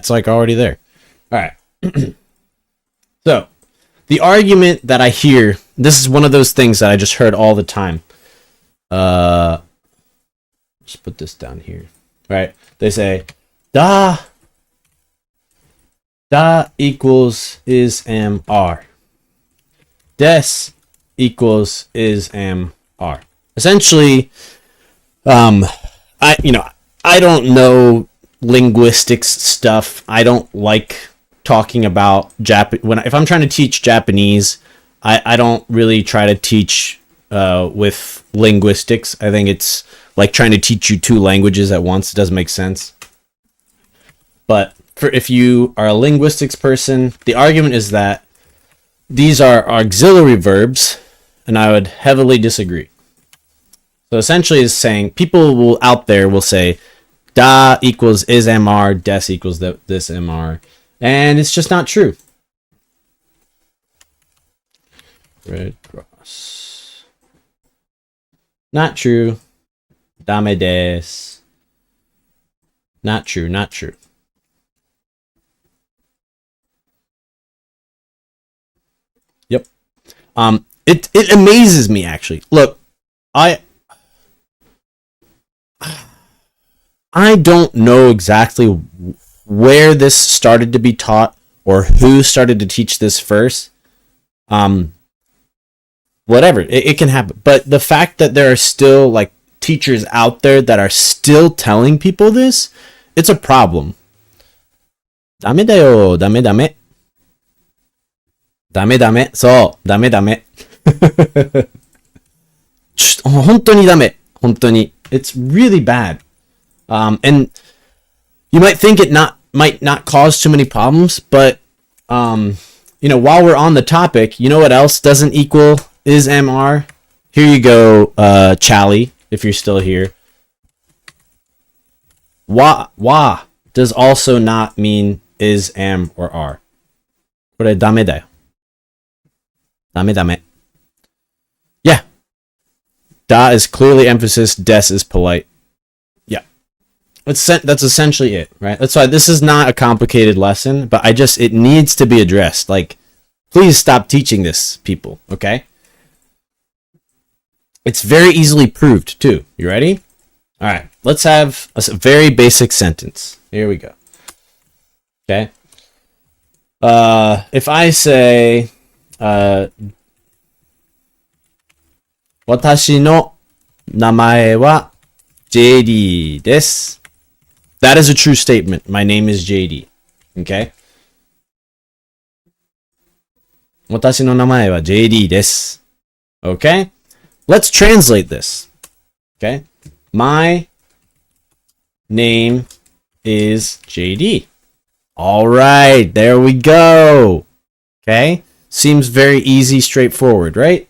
It's like already there. All right. So, the argument that I hear, this is one of those things that I just heard all the time. Let's put this down here. Right? They say, da equals is am are. Des equals is am are. Essentially, I don't know linguistics stuff. I don't like talking about if I'm trying to teach Japanese, I don't really try to teach with linguistics. I think it's like trying to teach you two languages at once. It doesn't make sense. But if you are a linguistics person, the argument is that these are auxiliary verbs, and I would heavily disagree. So essentially it's saying people out there will say da equals is mr, des equals this mr, and it's just not true. Red cross. Not true. Dame des. Not true, not true. Yep. It amazes me, actually. Look, I don't know exactly where this started to be taught or who started to teach this first. Whatever, it can happen. But the fact that there are still like teachers out there that are still telling people this, it's a problem. Dame da yo, dame dame. Dame dame. So, dame dame. 本当にダメ。本当に. It's really bad. And you might think it might not cause too many problems, but while we're on the topic, you know what else doesn't equal is mr? Here you go, Chally, if you're still here. Wa does also not mean is, am, or are. これダメだよ。ダメダメ. Yeah. Da is clearly emphasis, des is polite. Yeah. That's essentially it, right? That's why this is not a complicated lesson, but it needs to be addressed. Like, please stop teaching this, people, okay? It's very easily proved, too. You ready? All right. Let's have a very basic sentence. Here we go. Okay. If I say, 私の名前は JD です. That is a true statement. My name is JD. Okay? 私の名前は JD です. Okay? Let's translate this. Okay? My name is JD. All right, there we go. Okay? Seems very easy, straightforward, right?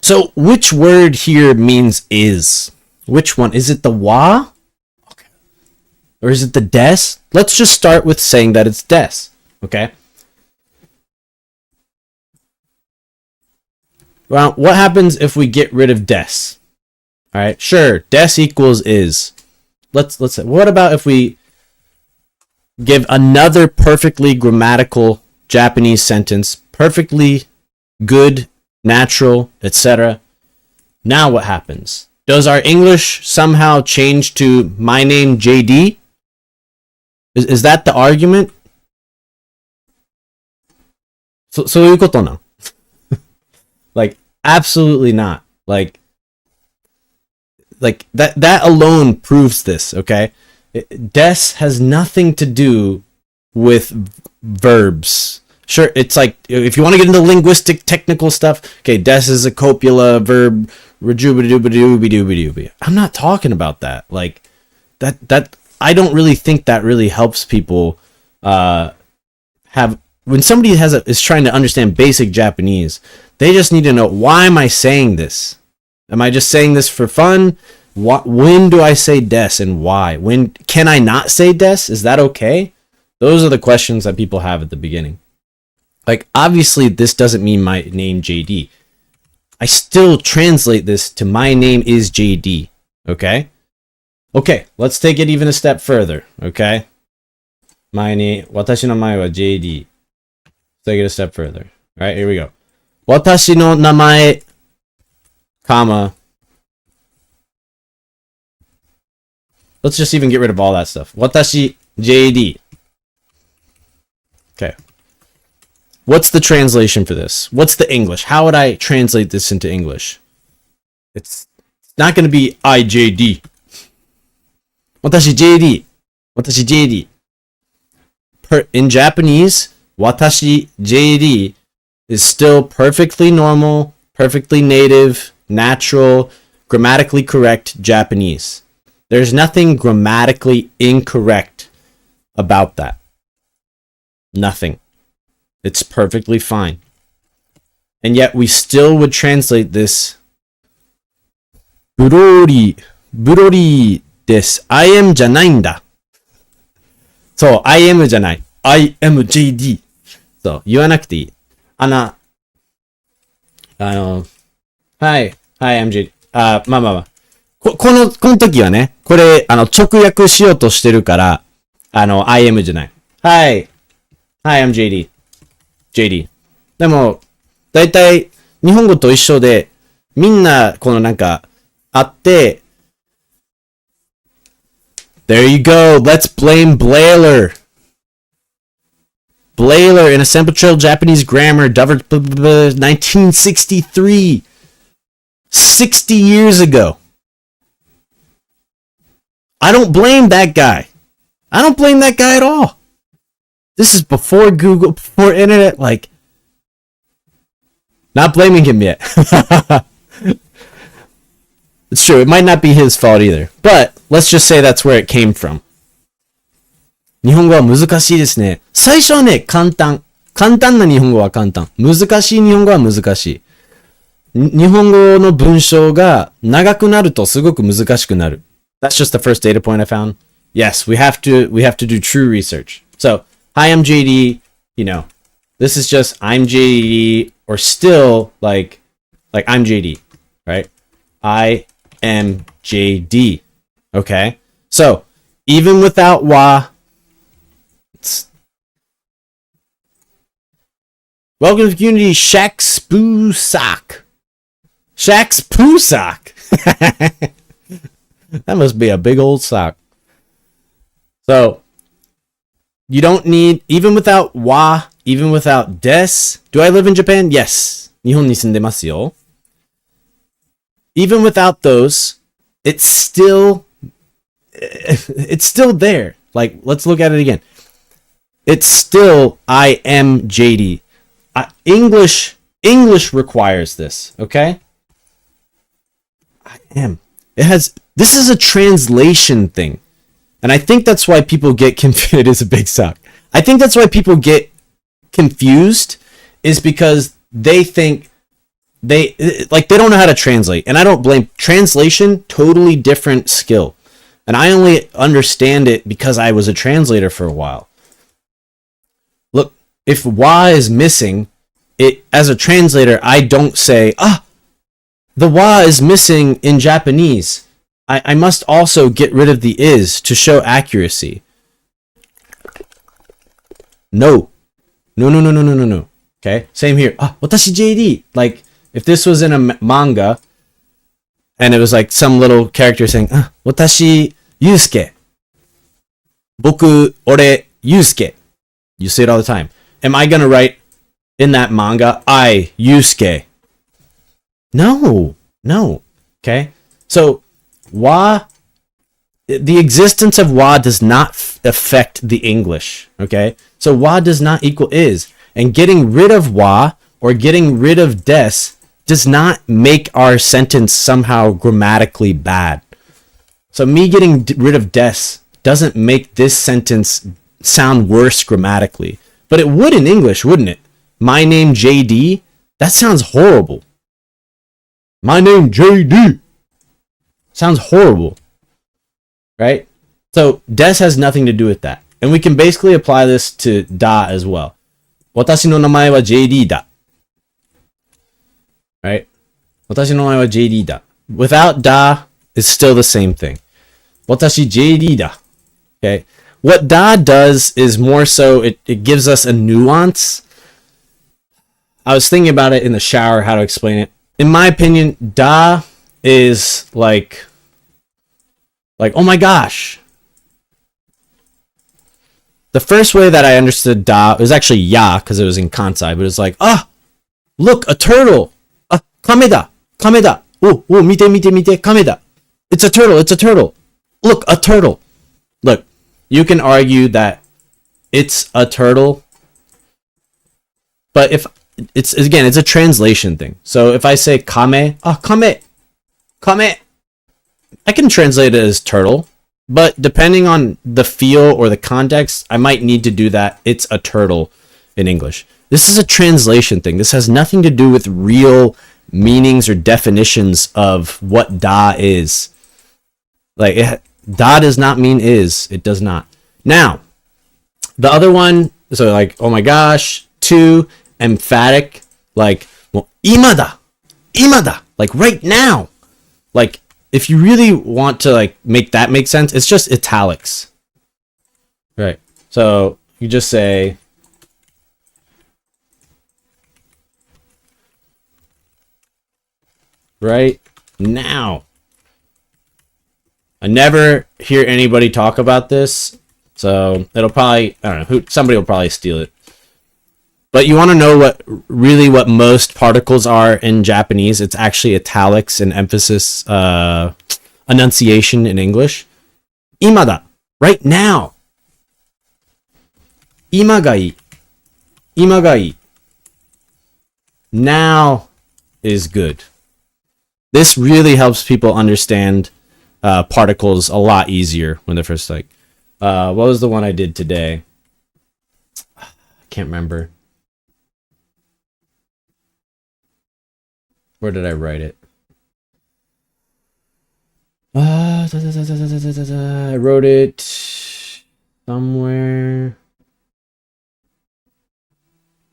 So, which word here means is? Which one? Is it the wa? Okay. Or is it the des? Let's just start with saying that it's des. Okay? Well, what happens if we get rid of des? All right, sure, des equals is. Let's say, what about if we give another perfectly grammatical Japanese sentence, perfectly good, natural, etc. Now what happens? Does our English somehow change to my name JD? Is that the argument? So そういうことな。Like, absolutely not. Like that alone proves this, okay? Des has nothing to do with verbs. Sure, it's like, if you want to get into linguistic technical stuff, okay, des is a copula verb, I'm not talking about that. Like, that I don't really think that really helps people when somebody is trying to understand basic Japanese, they just need to know, why am I saying this? Am I just saying this for fun? When do I say des and why? When can I not say des? Is that okay? Those are the questions that people have at the beginning. Like, obviously, this doesn't mean my name JD. I still translate this to my name is JD. Okay? Okay, let's take it even a step further, okay? 前に、私の名前は JD. Let's take it a step further. Alright, here we go. 私の名前、comma. Let's just even get rid of all that stuff. 私、JD. Okay. What's the translation for this? What's the English? How would I translate this into English? It's not going to be IJD. 私 JD. 私 JD. In Japanese, 私 JD is still perfectly normal, perfectly native, natural, grammatically correct Japanese. There's nothing grammatically incorrect about that. Nothing. It's perfectly fine. And yet we still would translate this ブロリーです。I am じゃないんだ。そう、I am じゃない。I am JD。そう、言わなくていい。はい、I'm JD。まあまあまあ。この時はね、これ、直訳しようとしてるから、I am じゃない。Hi, I'm JD。でも、だいたい日本語と一緒で、みんな、このなんか、あって、There you go. Let's blame Blailer. Blailer in a Sempetrial Japanese grammar, 1963. 60 years ago. I don't blame that guy. I don't blame that guy at all. This is before Google, before internet, like, not blaming him yet. It's true, it might not be his fault either. But, let's just say that's where it came from. 日本語は難しいですね。最初はね、簡単。簡単な日本語は簡単。難しい日本語は難しい。日本語の文章が長くなるとすごく難しくなる。That's just the first data point I found. Yes, we have to do true research. So, hi, I'm JD, this is just I'm JD, or still like I'm JD, right? I am JD. Okay? So, even without wa, welcome to the community, Shax Boo Sock. Shax Poo Sock. That must be a big old sock. So, you don't need, even without wa, even without des. Do I live in Japan? Yes. 日本に住んでますよ。Even without those, it's still there. Like, let's look at it again. It's still I am JD. English requires this, okay? I am. This is a translation thing. And I think that's why people get confused. It is a big sock. I think that's why people get confused, is because they think they don't know how to translate. And I don't blame. Translation, totally different skill. And I only understand it because I was a translator for a while. Look, if wa is missing, as a translator, I don't say, the wa is missing in Japanese. I must also get rid of the is to show accuracy. No. Okay? Same here. Watashi JD. Like, if this was in a manga, and it was like some little character saying, Watashi Yusuke. Boku, ore, Yusuke. You say it all the time. Am I gonna write in that manga, I, Yusuke? No. Okay? So, wa, the existence of wa does not affect the English, okay? So wa does not equal is, and getting rid of wa or getting rid of des does not make our sentence somehow grammatically bad. So me getting rid of des doesn't make this sentence sound worse grammatically, but it would in English, wouldn't it? My name JD, that sounds horrible. My name JD. Sounds horrible, right? So des has nothing to do with that. And we can basically apply this to da as well. 私の名前は JD だ. Right? 私の名前は JD だ. Without da, it's still the same thing. Watashi JD da. Okay. What da does is more so it gives us a nuance. I was thinking about it in the shower, how to explain it. In my opinion, da is like oh my gosh. The first way that I understood da, it was actually ya, because it was in Kansai, but it was like, look, a turtle. Kameda, kameda. Oh, mite, kameda. It's a turtle. Look, a turtle. Look, you can argue that it's a turtle, but if it's a translation thing. So if I say kame, kame, I can translate it as turtle, but depending on the feel or the context, I might need to do that. It's a turtle in English. This is a translation thing. This has nothing to do with real meanings or definitions of what da is. Da does not mean is. It does not. Now, the other one, so like, oh my gosh, too emphatic, like, well, imada, like right now. Like, if you really want to like make that make sense, it's just italics. Right. So you just say right now. I never hear anybody talk about this, so it'll probably, I don't know, somebody will probably steal it. But you want to know what most particles are in Japanese? It's actually italics and emphasis, enunciation in English. Imada, right now. Imagai, now is good. This really helps people understand particles a lot easier when they're first like, what was the one I did today? I can't remember. Where did I write it? I wrote it somewhere.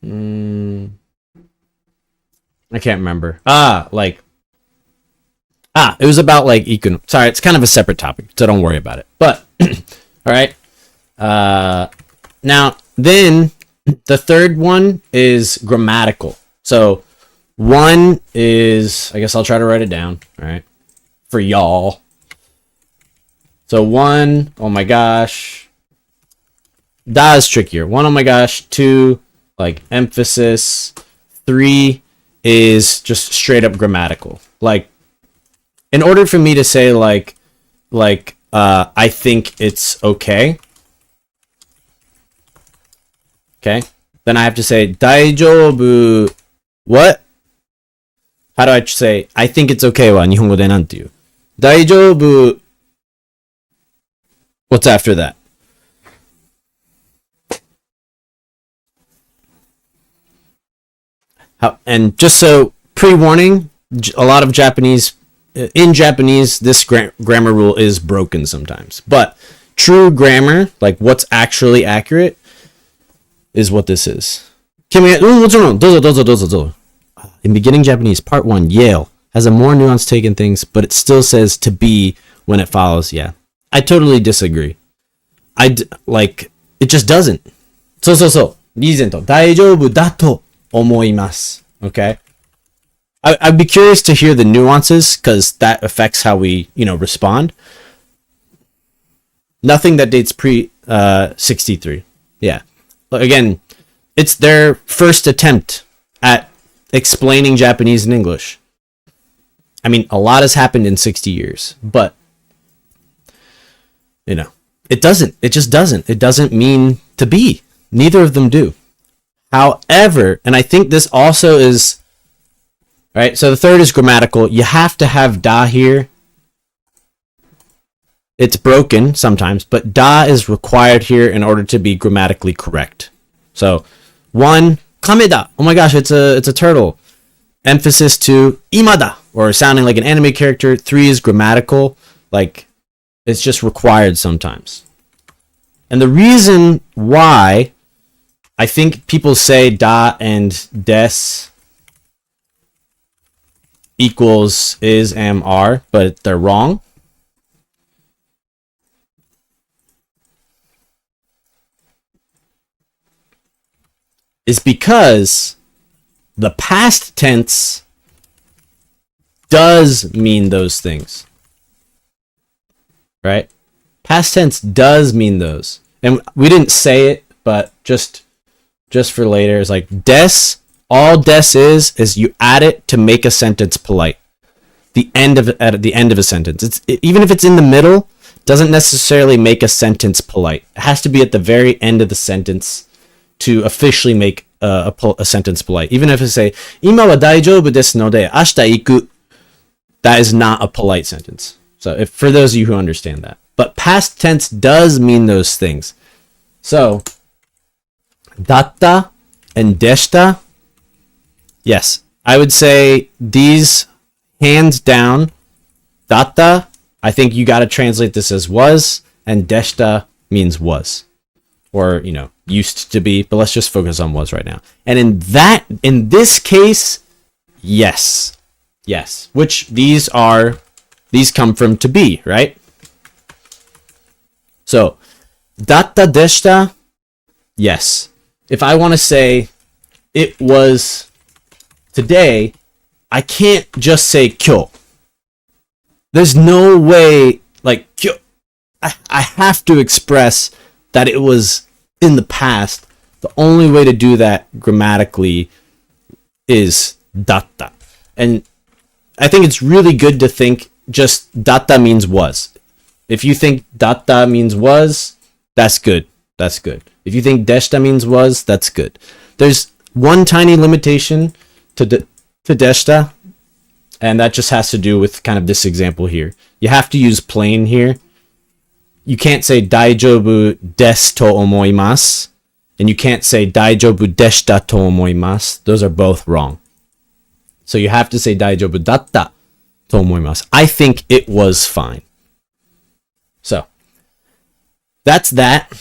I can't remember. It was about like econ. Sorry, it's kind of a separate topic, so don't worry about it. But all right. Now then, the third one is grammatical. So one is, I guess I'll try to write it down. All right, for y'all. So one, oh my gosh. Da is trickier. One, oh my gosh. Two, like emphasis. Three is just straight up grammatical. Like, in order for me to say I think it's okay. Okay. Then I have to say daijoubu. What? How do I say I think it's okay wa Nihongo de nan te iu? Daijoubu. What's after that? And just so pre-warning, a lot of Japanese, in Japanese, this grammar rule is broken sometimes. But true grammar, like what's actually accurate, is what this is. In beginning Japanese, part 1, Yale, has a more nuanced take in things, but it still says to be when it follows. Yeah. I totally disagree. It just doesn't. Reason to. Daijoubu dato omoimasu. Okay? I'd be curious to hear the nuances, because that affects how we, respond. Nothing that dates pre 63. Yeah. Again, it's their first attempt at explaining Japanese and English. I mean, a lot has happened in 60 years, but it just doesn't. It doesn't mean to be. Neither of them do. However, and I think this also is, right? So the third is grammatical. You have to have da here. It's broken sometimes, but da is required here in order to be grammatically correct. So, 1, kameda. Oh my gosh, it's a turtle. Emphasis 2, imada, or sounding like an anime character. 3 is grammatical. Like, it's just required sometimes. And the reason why I think people say da and des equals is, am, are, but they're wrong, is because the past tense does mean those things. Right? Past tense does mean those. And we didn't say it, but just for later, it's like des. All des is you add it to make a sentence polite. At the end of a sentence. Even if it's in the middle, doesn't necessarily make a sentence polite. It has to be at the very end of the sentence to officially make a sentence polite. Even if I say, 今は大丈夫ですので、明日行く. That is not a polite sentence. So for those of you who understand that. But past tense does mean those things. So, datta and deshita, yes, I would say these, hands down, datta, I think you got to translate this as was, and deshita means was. Or, used to be, but let's just focus on was right now. And in this case, yes. Yes. Which these come from to be, right? So, datta deshita, yes. If I want to say it was today, I can't just say kyo. There's no way, like, kyo. I have to express that it was in the past. The only way to do that grammatically is datta. And I think it's really good to think just datta means was. If you think datta means was, that's good. That's good. If you think deshita means was, that's good. There's one tiny limitation to deshita, and that just has to do with kind of this example here. You have to use plain here. You can't say daijoubu desu to omoimasu, and you can't say daijoubu deshita to omoimasu. Those are both wrong. So you have to say daijoubu datta to omoimasu. I think it was fine. So that's that.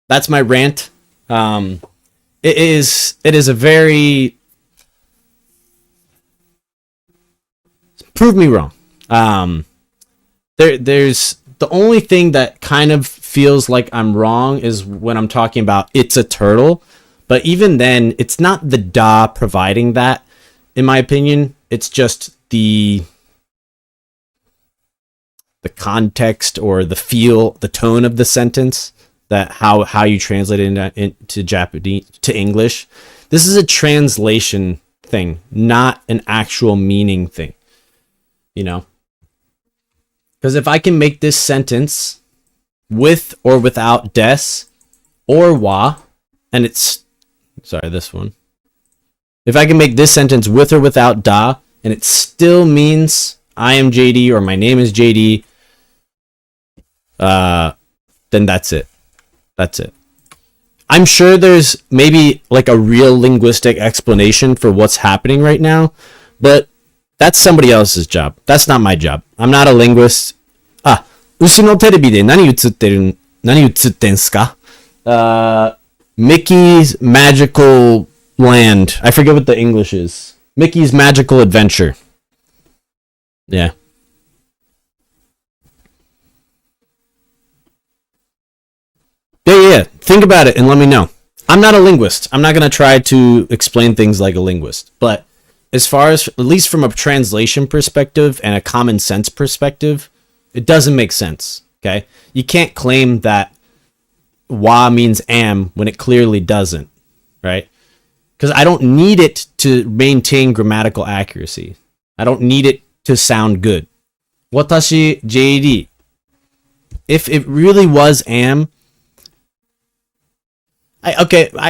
That's my rant. It is a very, prove me wrong. There's the only thing that kind of feels like I'm wrong is when I'm talking about it's a turtle, but even then it's not the da providing that, in my opinion. It's just the context or the feel, the tone of the sentence, that how you translate it into Japanese to English. This is a translation thing, not an actual meaning thing. Because if I can make this sentence with or without des or wa, and it's this one. If I can make this sentence with or without da, and it still means I am JD or my name is JD, then that's it. That's it. I'm sure there's maybe like a real linguistic explanation for what's happening right now, but that's somebody else's job. That's not my job. I'm not a linguist. 牛のテレビで何映ってんすか? Mickey's Magical Land. I forget what the English is. Mickey's Magical Adventure. Yeah. Yeah. Think about it and let me know. I'm not a linguist. I'm not going to try to explain things like a linguist. But as far as, at least from a translation perspective and a common sense perspective, it doesn't make sense. Okay? You can't claim that wa means am when it clearly doesn't. Right? Because I don't need it to maintain grammatical accuracy. I don't need it to sound good. Watashi JD. If it really was am,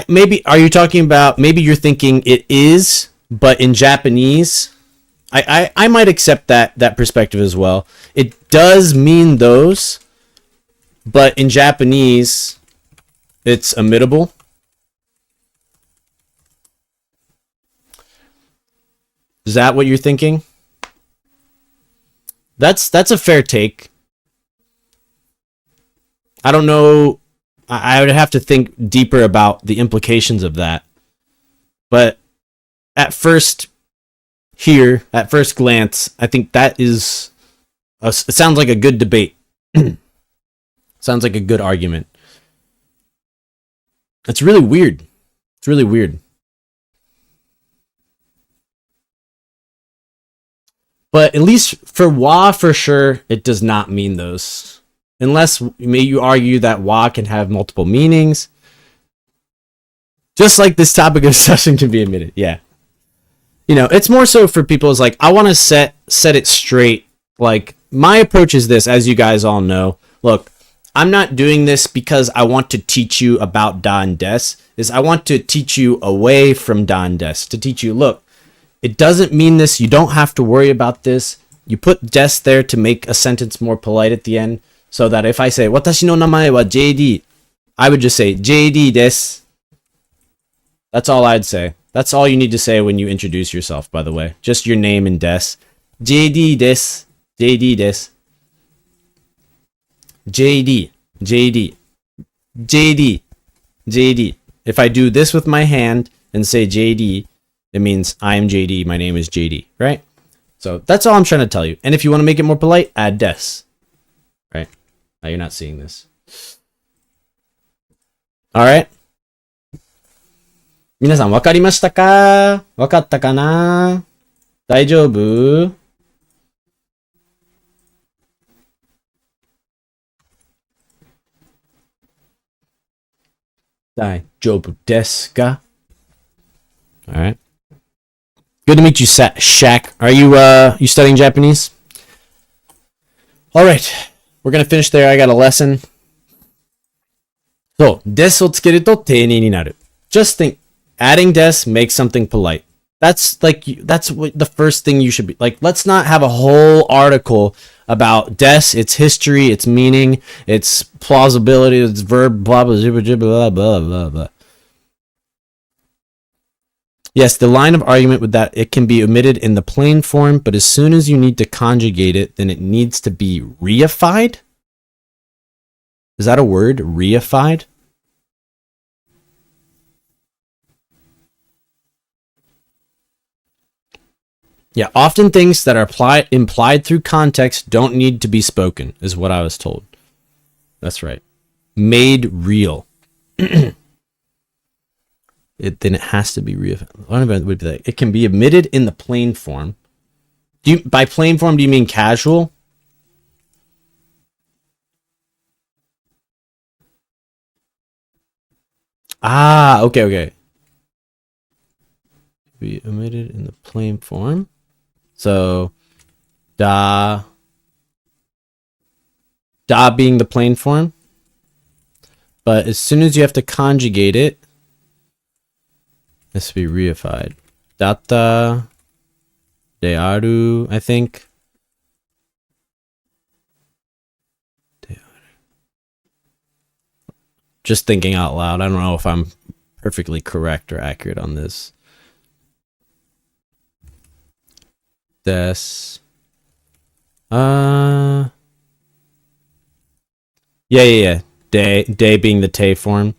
maybe are you talking about, maybe you're thinking it is, but in Japanese, I might accept that perspective as well. It does mean those, but in Japanese, it's imitable. Is that what you're thinking? That's a fair take. I don't know. I would have to think deeper about the implications of that. But at first glance, I think that is it sounds like a good debate. Sounds like a good argument. It's really weird. It's really weird. But at least for wa, for sure, it does not mean those. Unless you argue that wa can have multiple meanings. Just like this topic of discussion can be admitted. Yeah. You know, it's more so for people is like, I want to set it straight. Like, my approach is this, as you guys all know. Look, I'm not doing this because I want to teach you about da and des. Is I want to teach you away from da and des. To teach you, look, it doesn't mean this. You don't have to worry about this. You put des there to make a sentence more polite at the end. So that if I say, Watashi no namae wa JD, I would just say, JD desu. That's all I'd say. That's all you need to say when you introduce yourself, by the way. Just your name and des. JD desu. JD desu. JD. JD. JD. JD. If I do this with my hand and say JD, it means I am JD, my name is JD, right? So that's all I'm trying to tell you. And if you want to make it more polite, add des. Right? Now you're not seeing this. Alright? 皆さんわかりましたか？わかったかな？大丈夫？大丈夫ですか? Alright. Good to meet you, Shaq. Are you studying Japanese? Alright. We're gonna finish there. I got a lesson. So, des をつけると丁寧になる. Just think, adding des makes something polite. That's what the first thing you should be. Like, let's not have a whole article about des, its history, its meaning, its plausibility, its verb, blah, blah, blah, blah, blah, blah, blah. Yes, the line of argument with that, it can be omitted in the plain form, but as soon as you need to conjugate it, then it needs to be reified? Is that a word? Reified? Yeah, often things that are implied through context don't need to be spoken, is what I was told. That's right. Made real. Then it has to be real. It can be omitted in the plain form. By plain form, do you mean casual? Ah, okay. Be omitted in the plain form. So, da being the plain form. But as soon as you have to conjugate it, it has to be reified. Data de aru, I think. Just thinking out loud. I don't know if I'm perfectly correct or accurate on this. Des. Yeah. Day being the te form.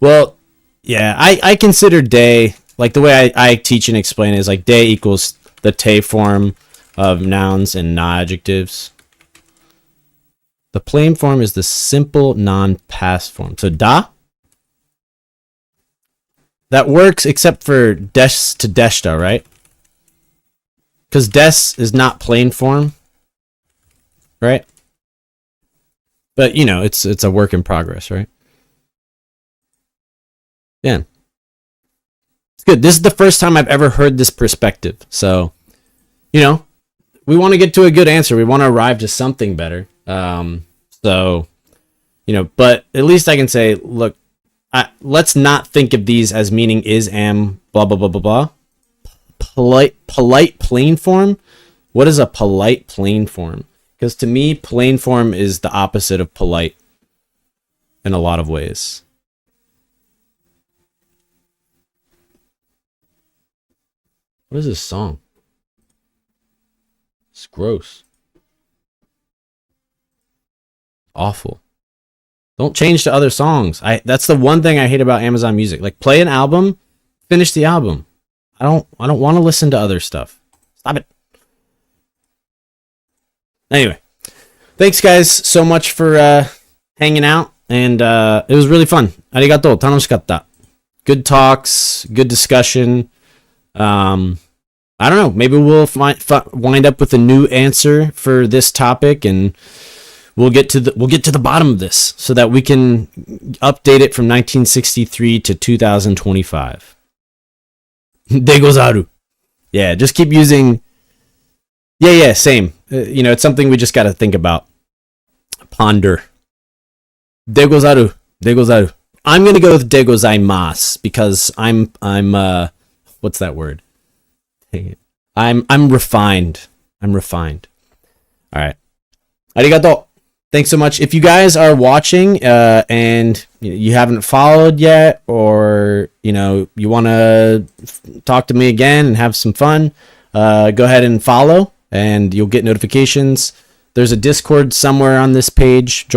Well, yeah, I consider day, like the way I teach and explain it is like day equals the te form of nouns and non-adjectives. The plain form is the simple non-past form. So da, that works except for des to deshta, right? Because des is not plain form, right? But you know, it's a work in progress, right? Yeah. It's good. This is the first time I've ever heard this perspective. So, you know, we want to get to a good answer. We want to arrive to something better. So, you know, but at least I can say, look, let's not think of these as meaning is, am, blah, blah, blah, blah, blah. Polite plain form. What is a polite plain form? Because to me, plain form is the opposite of polite in a lot of ways. What is this song? It's gross. Awful. Don't change to other songs. That's the one thing I hate about Amazon Music. Like, play an album, finish the album. I don't want to listen to other stuff. Stop it. Anyway, thanks guys so much for hanging out and it was really fun. Arigato, tanoshikatta. Good talks, good discussion. I don't know. Maybe we'll wind up with a new answer for this topic, and we'll get to the bottom of this so that we can update it from 1963 to 2025. Degozaru. Yeah, just keep using. Yeah, same. It's something we just got to think about. Ponder. Degozaru. I'm gonna go with degozaimasu because I'm what's that word? I'm refined. I'm refined. All right. Arigato. Thanks so much. If you guys are watching and you haven't followed yet, or you want to talk to me again and have some fun, go ahead and follow, and you'll get notifications. There's a Discord somewhere on this page.